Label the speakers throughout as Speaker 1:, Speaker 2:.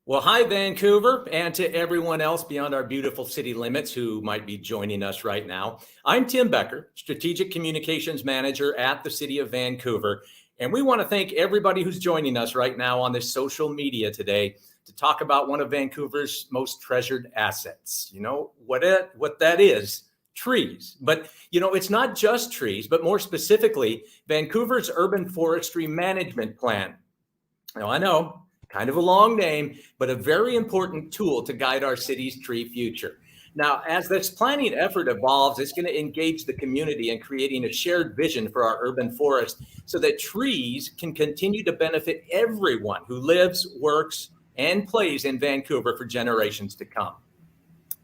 Speaker 1: Well, hi, Vancouver, and to everyone else beyond our beautiful city limits who might be joining us right now. I'm Tim Becker, Strategic Communications Manager at the City of Vancouver. And we want to thank everybody who's joining us right now on this social media today to talk about one of Vancouver's most treasured assets. You know what that is? Trees. But, it's not just trees, but more specifically, Vancouver's Urban Forestry Management Plan. Now, I know, kind of a long name, but a very important tool to guide our city's tree future. Now, as this planning effort evolves, it's going to engage the community in creating a shared vision for our urban forest so that trees can continue to benefit everyone who lives, works, and plays in Vancouver for generations to come.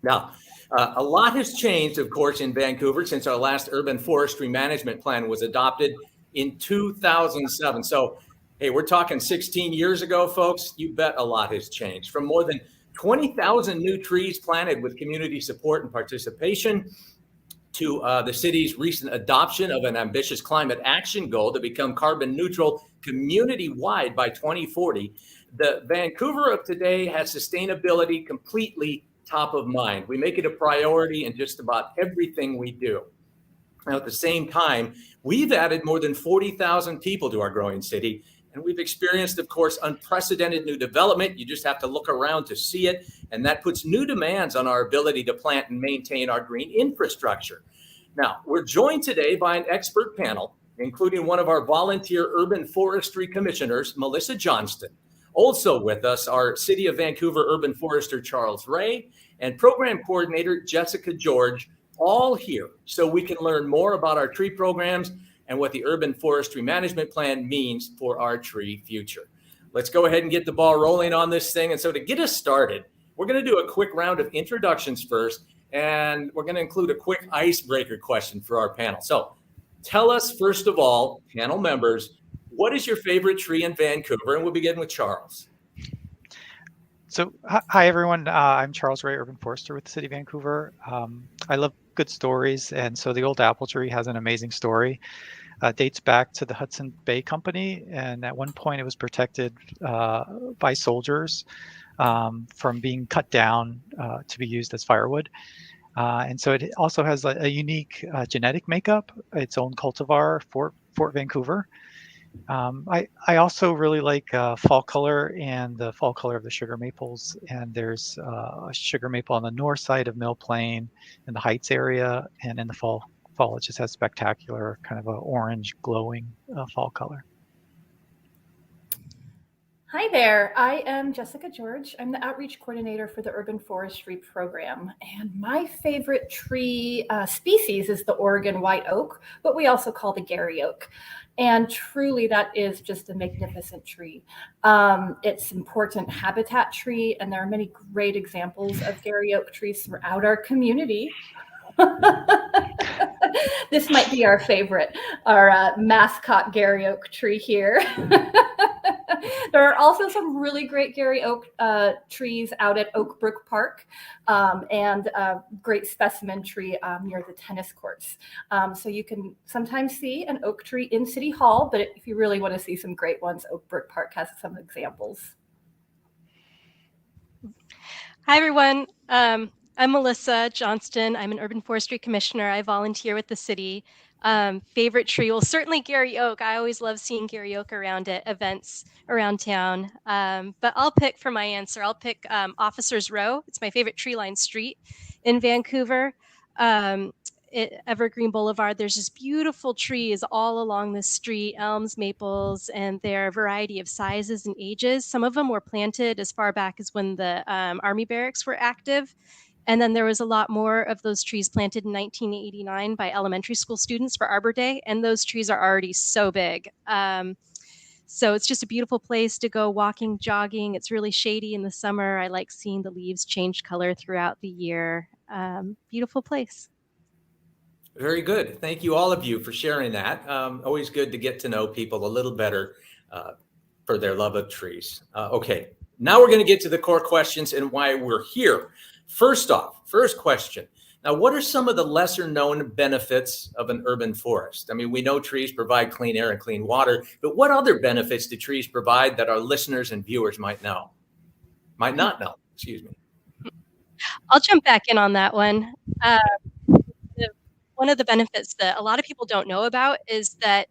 Speaker 1: Now, a lot has changed, of course, in Vancouver since our last urban forestry management plan was adopted in 2007. So, hey, we're talking 16 years ago, folks. You bet a lot has changed. From more than 20,000 new trees planted with community support and participation to the city's recent adoption of an ambitious climate action goal to become carbon neutral community-wide by 2040, the Vancouver of today has sustainability completely top of mind. We make it a priority in just about everything we do. Now, at the same time, we've added more than 40,000 people to our growing city. And we've experienced, of course, unprecedented new development. You just have to look around to see it. And that puts new demands on our ability to plant and maintain our green infrastructure. Now, we're joined today by an expert panel, including one of our volunteer urban forestry commissioners, Melissa Johnston. Also with us are City of Vancouver urban forester Charles Ray and program coordinator Jessica George, all here so we can learn more about our tree programs and what the urban forestry management plan means for our tree future. Let's go ahead and get the ball rolling on this thing. And so to get us started, we're going to do a quick round of introductions first, and we're going to include a quick icebreaker question for our panel. So tell us, first of all, panel members, what is your favorite tree in Vancouver? And we'll begin with Charles.
Speaker 2: So, hi, everyone. I'm Charles Ray, urban forester with the City of Vancouver. I love good stories, and so the old apple tree has an amazing story. Dates back to the Hudson Bay Company, and at one point it was protected by soldiers from being cut down to be used as firewood. And so it also has a unique genetic makeup, its own cultivar, Fort Vancouver. I also really like fall color and the fall color of the sugar maples. And there's a sugar maple on the north side of Mill Plain in the Heights area. And in the fall it just has spectacular kind of an orange glowing fall color.
Speaker 3: Hi there, I am Jessica George. I'm the outreach coordinator for the Urban Forestry Program. And my favorite tree species is the Oregon white oak, but we also call the Gary oak. And truly, that is just a magnificent tree. It's an important habitat tree, and there are many great examples of Gary oak trees throughout our community. This might be our favorite, our mascot Gary oak tree here. There are also some really great Gary oak trees out at Oak Brook Park and a great specimen tree near the tennis courts. So you can sometimes see an oak tree in City Hall, but if you really want to see some great ones, Oak Brook Park has some examples.
Speaker 4: Hi, everyone. I'm Melissa Johnston. I'm an urban forestry commissioner. I volunteer with the city. Favorite tree? Well, certainly Gary oak. I always love seeing Gary oak around at events around town. But I'll pick for my answer. I'll pick Officers Row. It's my favorite tree-lined street in Vancouver. Evergreen Boulevard, there's just beautiful trees all along the street, elms, maples, and they're a variety of sizes and ages. Some of them were planted as far back as when the Army barracks were active. And then there was a lot more of those trees planted in 1989 by elementary school students for Arbor Day. And those trees are already so big. So it's just a beautiful place to go walking, jogging. It's really shady in the summer. I like seeing the leaves change color throughout the year. Beautiful place.
Speaker 1: Very good. Thank you, all of you, for sharing that. Always good to get to know people a little better for their love of trees. Okay, now we're going to get to the core questions and why we're here. First question. Now, what are some of the lesser known benefits of an urban forest? I mean, we know trees provide clean air and clean water, but what other benefits do trees provide that our listeners and viewers might know? might not know. Excuse me.
Speaker 4: I'll jump back in on that one. One of the benefits that a lot of people don't know about is that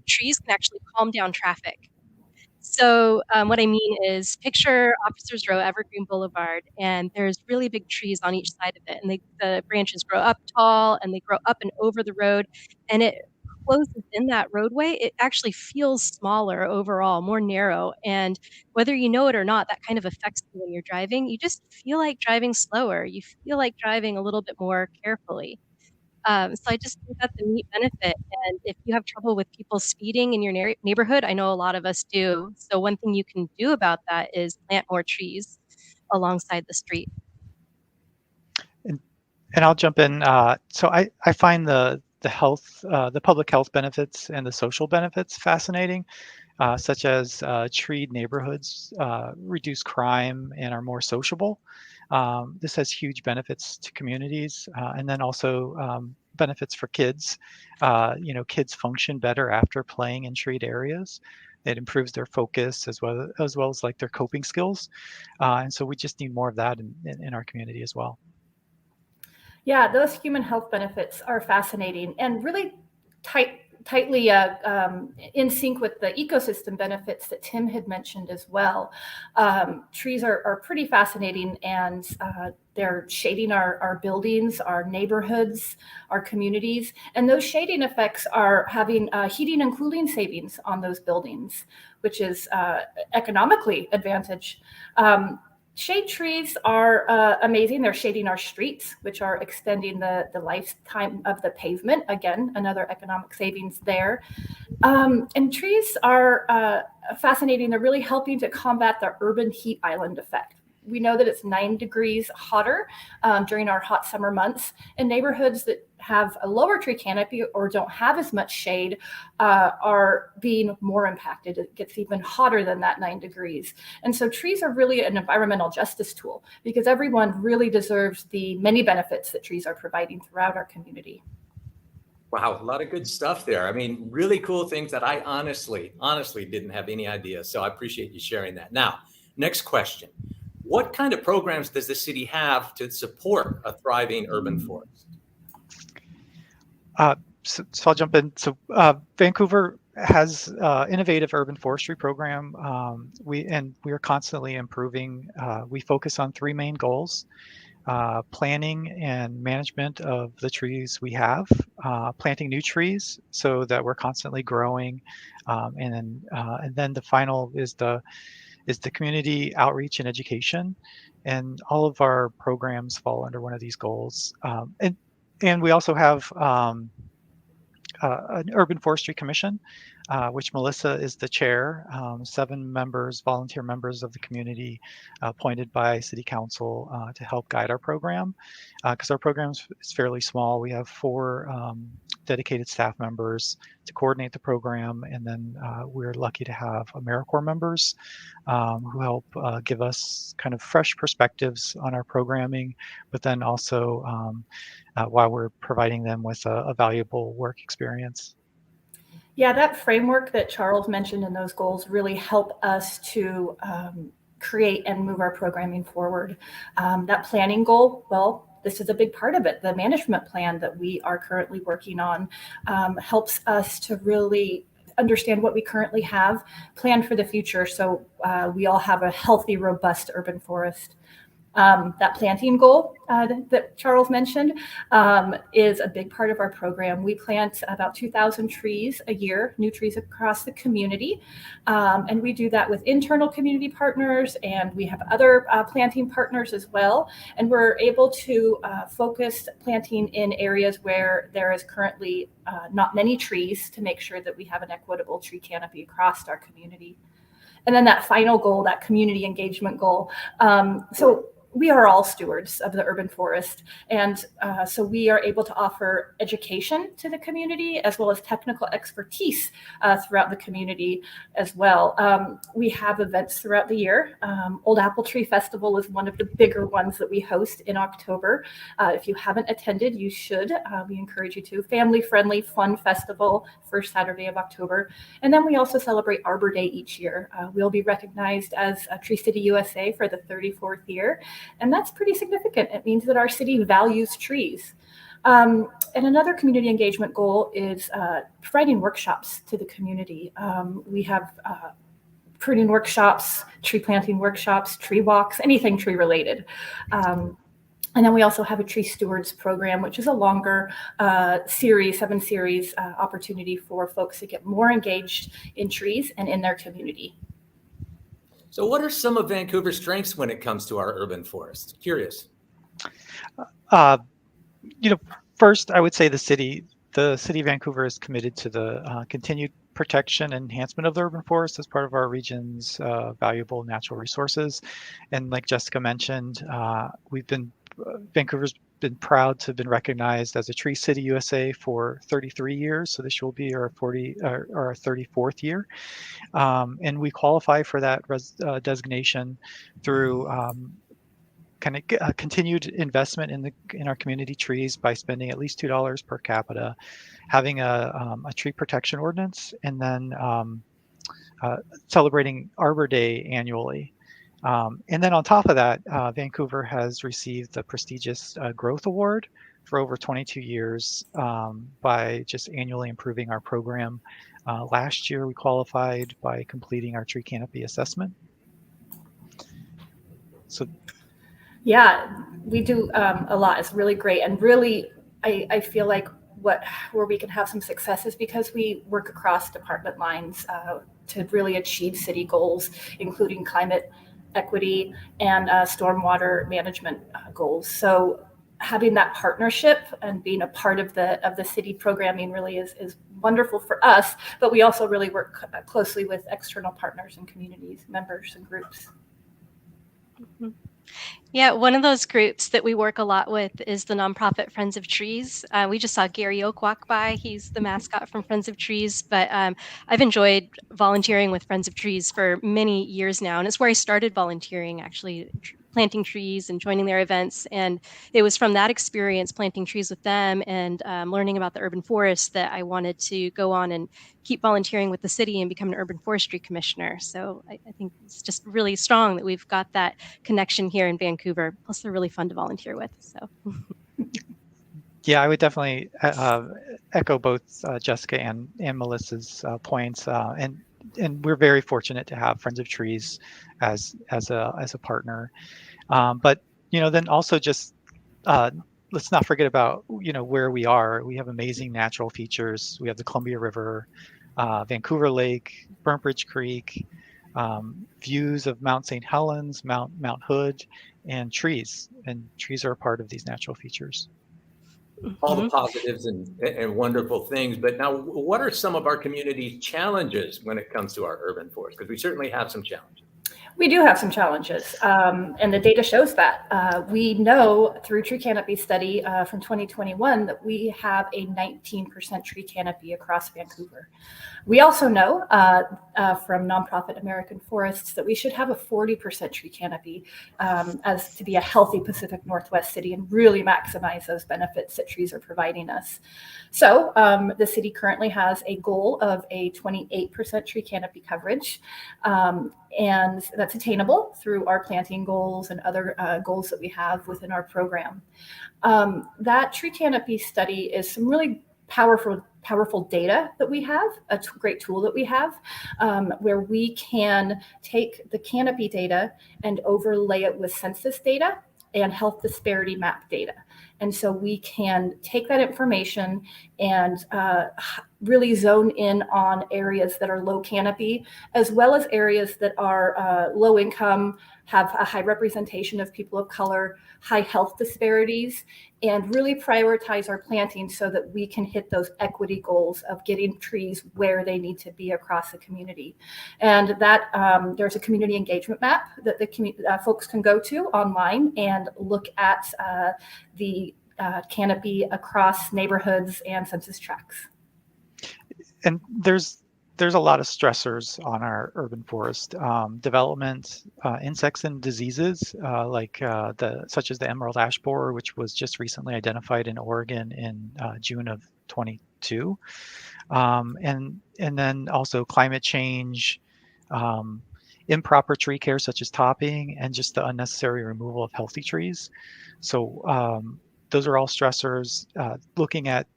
Speaker 4: trees can actually calm down traffic. So what I mean is picture Officers Row, Evergreen Boulevard, and there's really big trees on each side of it. And the branches grow up tall and they grow up and over the road. And it closes in that roadway. It actually feels smaller overall, more narrow. And whether you know it or not, that kind of affects you when you're driving. You just feel like driving slower. You feel like driving a little bit more carefully. So I just think that's a neat benefit. And if you have trouble with people speeding in your neighborhood, I know a lot of us do. So one thing you can do about that is plant more trees alongside the street.
Speaker 2: And I'll jump in. So I find the public health benefits and the social benefits fascinating, such as treed neighborhoods reduce crime and are more sociable. This has huge benefits to communities, and then also benefits for kids. Kids function better after playing in treed areas. It improves their focus as well as like their coping skills. And so we just need more of that in our community as well.
Speaker 3: Yeah, those human health benefits are fascinating and really tightly in sync with the ecosystem benefits that Tim had mentioned as well. Trees are pretty fascinating, and they're shading our buildings, our neighborhoods, our communities, and those shading effects are having heating and cooling savings on those buildings, which is economically advantage. Shade trees are amazing. They're shading our streets, which are extending the lifetime of the pavement. Again, another economic savings there. And trees are fascinating. They're really helping to combat the urban heat island effect. We know that it's 9 degrees hotter during our hot summer months, and neighborhoods that have a lower tree canopy or don't have as much shade are being more impacted. It gets even hotter than that 9 degrees. And so trees are really an environmental justice tool because everyone really deserves the many benefits that trees are providing throughout our community.
Speaker 1: Wow, a lot of good stuff there. I mean, really cool things that I honestly didn't have any idea. So I appreciate you sharing that. Now, next question. What kind of programs does the city have to support a thriving urban forest?
Speaker 2: So I'll jump in. So Vancouver has innovative urban forestry program. We are constantly improving. We focus on 3 main goals: planning and management of the trees we have, planting new trees so that we're constantly growing, and then the final is the community outreach and education, and all of our programs fall under one of these goals. And we also have an urban forestry commission, which Melissa is the chair. 7 members, volunteer members of the community, appointed by City Council to help guide our program. Because our program is fairly small, we have 4 dedicated staff members to coordinate the program, and then we're lucky to have AmeriCorps members who help give us kind of fresh perspectives on our programming, but then also while we're providing them with a valuable work experience.
Speaker 3: Yeah, that framework that Charles mentioned and those goals really help us to create and move our programming forward. That planning goal, well, this is a big part of it. The management plan that we are currently working on helps us to really understand what we currently have, plan for the future, so we all have a healthy, robust urban forest. That planting goal that Charles mentioned is a big part of our program. We plant about 2,000 trees a year, new trees across the community. And we do that with internal community partners, and we have other planting partners as well. And we're able to focus planting in areas where there is currently not many trees to make sure that we have an equitable tree canopy across our community. And then that final goal, that community engagement goal. So we are all stewards of the urban forest. And so we are able to offer education to the community as well as technical expertise throughout the community as well. We have events throughout the year. Old Apple Tree Festival is one of the bigger ones that we host in October. If you haven't attended, you should. We encourage you to. Family-friendly, fun festival, first Saturday of October. And then we also celebrate Arbor Day each year. We'll be recognized as Tree City USA for the 34th year. And that's pretty significant. It means that our city values trees. And another community engagement goal is providing workshops to the community. We have pruning workshops, tree planting workshops, tree walks, anything tree related. And then we also have a Tree Stewards program, which is a longer series, 7-series opportunity for folks to get more engaged in trees and in their community.
Speaker 1: So what are some of Vancouver's strengths when it comes to our urban forest? Curious.
Speaker 2: First, I would say the city of Vancouver is committed to the continued protection and enhancement of the urban forest as part of our region's valuable natural resources. And like Jessica mentioned, Vancouver's been proud to have been recognized as a Tree City USA for 33 years. So this will be our 34th year. And we qualify for that designation through continued investment in our community trees by spending at least $2 per capita, having a tree protection ordinance, and then celebrating Arbor Day annually. And then on top of that, Vancouver has received the prestigious Growth Award for over 22 years by just annually improving our program. Last year, we qualified by completing our tree canopy assessment. So,
Speaker 3: yeah, we do a lot. It's really great. And really, I feel like where we can have some success is because we work across department lines to really achieve city goals, including climate equity and stormwater management goals. So having that partnership and being a part of the city programming really is wonderful for us, but we also really work closely with external partners and communities, members and groups.
Speaker 4: Mm-hmm. Yeah, one of those groups that we work a lot with is the nonprofit Friends of Trees. We just saw Gary Oak walk by. He's the mascot from Friends of Trees, but I've enjoyed volunteering with Friends of Trees for many years now, and it's where I started volunteering, actually planting trees and joining their events. And it was from that experience, planting trees with them and learning about the urban forest, that I wanted to go on and keep volunteering with the city and become an urban forestry commissioner. So I think it's just really strong that we've got that connection here in Vancouver. Plus, they're really fun to volunteer with. So,
Speaker 2: yeah, I would definitely echo both Jessica and Melissa's points, and we're very fortunate to have Friends of Trees as a partner. But then also just let's not forget about where we are. We have amazing natural features. We have the Columbia River, Vancouver Lake, Burnt Bridge Creek, views of Mount St. Helens, Mount Hood, and trees. And trees are a part of these natural features.
Speaker 1: All the positives and wonderful things. But now, what are some of our community's challenges when it comes to our urban forest? Because we certainly have some challenges.
Speaker 3: We do have some challenges, and the data shows that. We know through tree canopy study from 2021 that we have a 19% tree canopy across Vancouver. We also know from nonprofit American Forests that we should have a 40% tree canopy as to be a healthy Pacific Northwest city and really maximize those benefits that trees are providing us. So the city currently has a goal of a 28% tree canopy coverage. And that's attainable through our planting goals and other goals that we have within our program. That tree canopy study is some really powerful data that we have, a great tool that we have, where we can take the canopy data and overlay it with census data and health disparity map data. And so we can take that information and really zone in on areas that are low canopy, as well as areas that are low income, have a high representation of people of color, high health disparities, and really prioritize our planting so that we can hit those equity goals of getting trees where they need to be across the community. And that there's a community engagement map that the folks can go to online and look at the canopy across neighborhoods and census tracts.
Speaker 2: And there's a lot of stressors on our urban forest development, insects and diseases such as the emerald ash borer, which was just recently identified in Oregon in June of 22, and then also climate change, improper tree care such as topping, and just the unnecessary removal of healthy trees. So those are all stressors. Looking at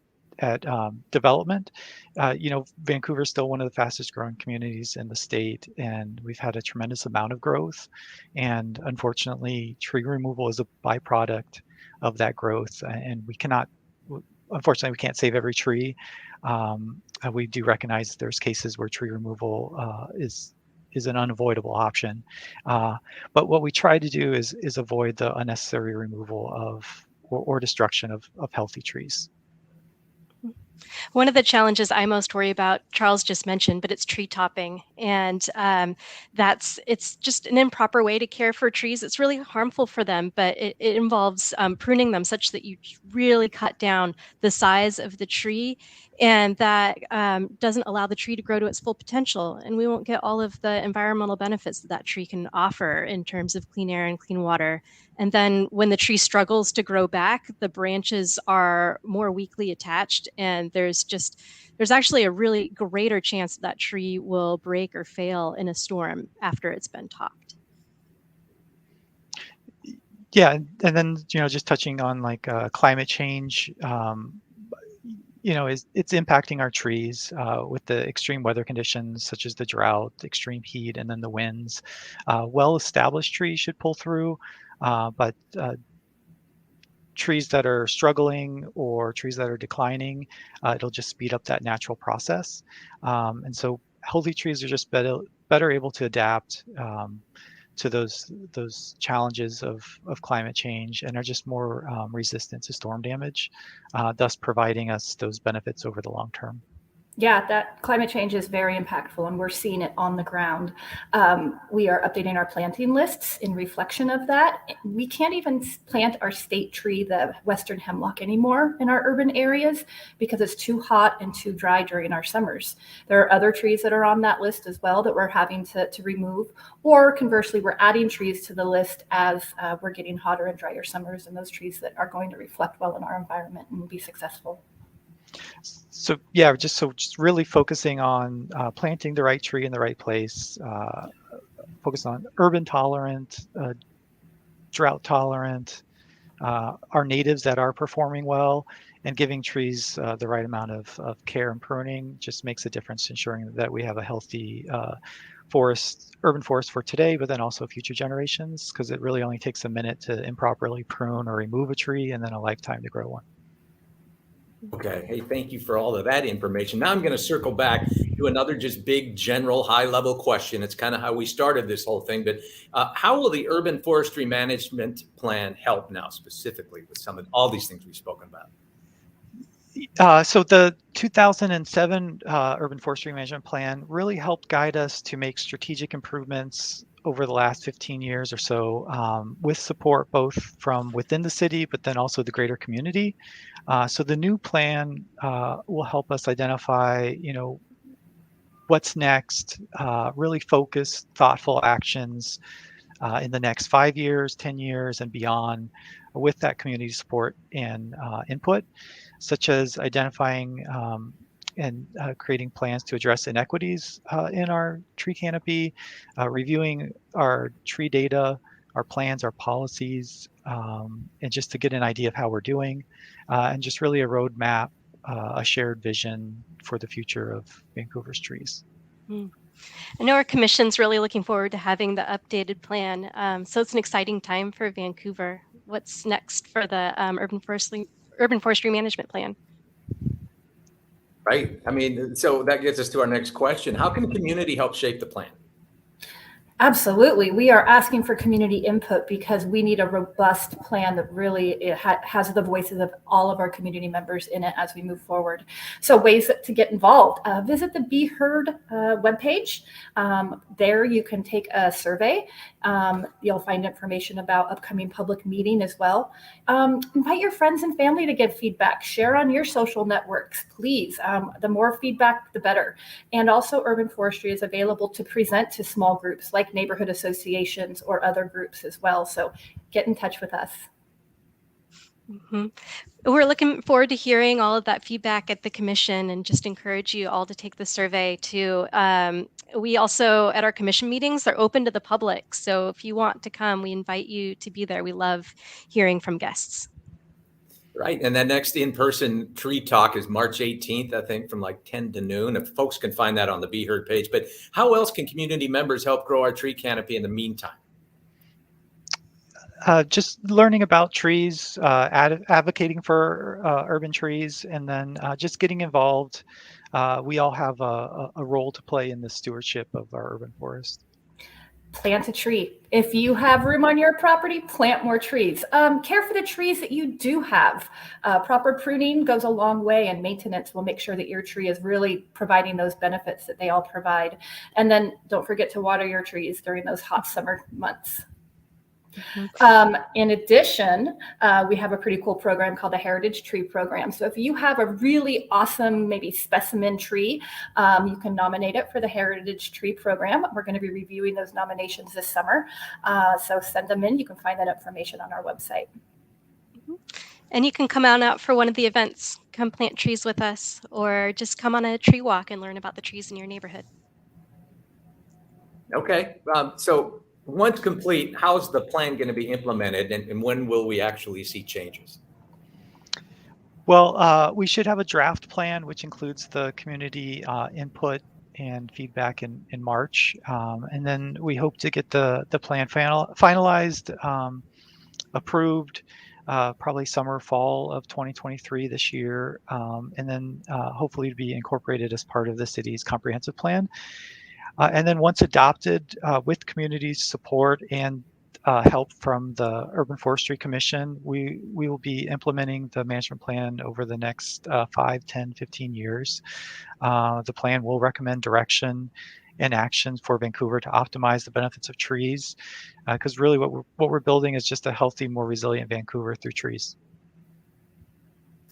Speaker 2: development, Vancouver is still one of the fastest growing communities in the state, and we've had a tremendous amount of growth. And unfortunately, tree removal is a byproduct of that growth, and unfortunately, we can't save every tree. We do recognize there's cases where tree removal is an unavoidable option. But what we try to do is avoid the unnecessary removal of or destruction of healthy trees.
Speaker 4: One of the challenges I most worry about, Charles just mentioned, but it's tree topping. And it's just an improper way to care for trees. It's really harmful for them, but it involves pruning them such that you really cut down the size of the tree. And that doesn't allow the tree to grow to its full potential. And we won't get all of the environmental benefits that tree can offer in terms of clean air and clean water. And then when the tree struggles to grow back, the branches are more weakly attached, and there's actually a really greater chance that tree will break or fail in a storm after it's been topped.
Speaker 2: Yeah, and then just touching on climate change, it's impacting our trees with the extreme weather conditions such as the drought, extreme heat, and then the winds. Well-established trees should pull through, but trees that are struggling or trees that are declining, it'll just speed up that natural process. And so healthy trees are just better able to adapt to those challenges of climate change, and are just more resistant to storm damage, thus providing us those benefits over the long term.
Speaker 3: Yeah, that climate change is very impactful, and we're seeing it on the ground. We are updating our planting lists in reflection of that. We can't even plant our state tree, the western hemlock, anymore in our urban areas because it's too hot and too dry during our summers. There are other trees that are on that list as well that we're having to remove, or conversely, we're adding trees to the list as we're getting hotter and drier summers, and those trees that are going to reflect well in our environment and be successful.
Speaker 2: So yeah, just really focusing on planting the right tree in the right place, focus on urban tolerant, drought tolerant, our natives that are performing well, and giving trees the right amount of care and pruning just makes a difference, ensuring that we have a healthy urban forest for today, but then also future generations, because it really only takes a minute to improperly prune or remove a tree, and then a lifetime to grow one.
Speaker 1: Okay. Hey, thank you for all of that information. Now I'm going to circle back to another just big, general, high-level question. It's kind of how we started this whole thing. But how will the urban forestry management plan help now, specifically with all these things we've spoken about?
Speaker 2: So the 2007 Urban Forestry Management Plan really helped guide us to make strategic improvements over the last 15 years or so, with support both from within the city, but then also the greater community. So the new plan will help us identify, what's next, really focused, thoughtful actions in the next 5 years, 10 years, and beyond, with that community support and input, such as identifying and creating plans to address inequities in our tree canopy, reviewing our tree data, our plans, our policies, and just to get an idea of how we're doing, and just really a roadmap, a shared vision for the future of Vancouver's trees.
Speaker 4: I know our commission's really looking forward to having the updated plan. So it's an exciting time for Vancouver. what's next for the urban forestry management plan.
Speaker 1: Right. I mean, so that gets us to our next question. How can the community help shape the plan?
Speaker 3: Absolutely. We are asking for community input because we need a robust plan that really has the voices of all of our community members in it as we move forward. So ways to get involved, visit the Be Heard webpage. There you can take a survey. You'll find information about upcoming public meeting as well. Invite your friends and family to give feedback. Share on your social networks, please. The more feedback, the better. And also urban forestry is available to present to small groups like neighborhood associations or other groups as well. So get in touch with us.
Speaker 4: Mm-hmm. We're looking forward to hearing all of that feedback at the commission, and just encourage you all to take the survey too. We also, at our commission meetings, are open to the public. So if you want to come, we invite you to be there. We love hearing from guests.
Speaker 1: Right. And then next in-person tree talk is March 18th, I think, from like 10 to noon. If folks can find that on the Be Heard page. But how else can community members help grow our tree canopy in the meantime?
Speaker 2: Just learning about trees, advocating for urban trees, and then just getting involved. We all have a role to play in the stewardship of our urban forest.
Speaker 3: Plant a tree. If you have room on your property, plant more trees. Care for the trees that you do have. Proper pruning goes a long way, and maintenance will make sure that your tree is really providing those benefits that they all provide. And then don't forget to water your trees during those hot summer months. In addition, we have a pretty cool program called the Heritage Tree Program. So if you have a really awesome, maybe specimen tree, you can nominate it for the Heritage Tree Program. We're going to be reviewing those nominations this summer. So send them in. You can find that information on our website.
Speaker 4: And you can come out for one of the events, come plant trees with us, or just come on a tree walk and learn about the trees in your neighborhood.
Speaker 1: Okay. So once complete, how's the plan going to be implemented, and when will we actually see changes?
Speaker 2: Well, we should have a draft plan, which includes the community input and feedback in March. And then we hope to get the plan finalized, approved, probably summer, fall of 2023 this year. And then hopefully to be incorporated as part of the city's comprehensive plan. And then once adopted with community support and help from the Urban Forestry Commission, we will be implementing the management plan over the next 5, 10, 15 years. The plan will recommend direction and actions for Vancouver to optimize the benefits of trees, because really what we're building is just a healthy, more resilient Vancouver through trees.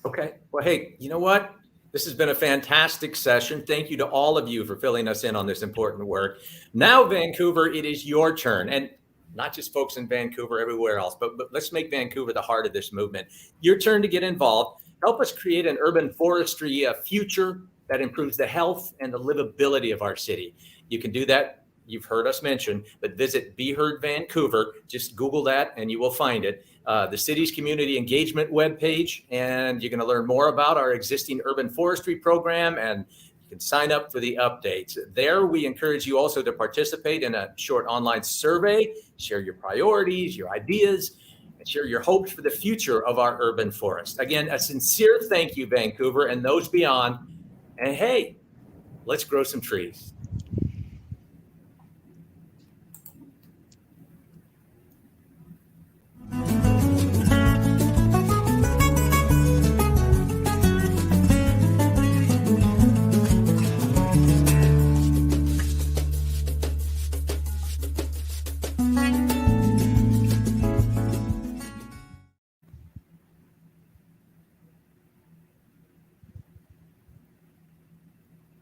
Speaker 1: Okay. Well, hey, you know what? This has been a fantastic session. Thank you to all of you for filling us in on this important work. Now, Vancouver, it is your turn. And not just folks in Vancouver, everywhere else, but let's make Vancouver the heart of this movement. Your turn to get involved. Help us create an urban forestry future that improves the health and the livability of our city. You can do that. You've heard us mention, but visit Be Heard Vancouver. Just Google that and you will find it. The city's community engagement webpage, and you're going to learn more about our existing urban forestry program, and you can sign up for the updates. There, we encourage you also to participate in a short online survey, share your priorities, your ideas, and share your hopes for the future of our urban forest. Again, a sincere thank you, Vancouver, and those beyond. And hey, let's grow some trees.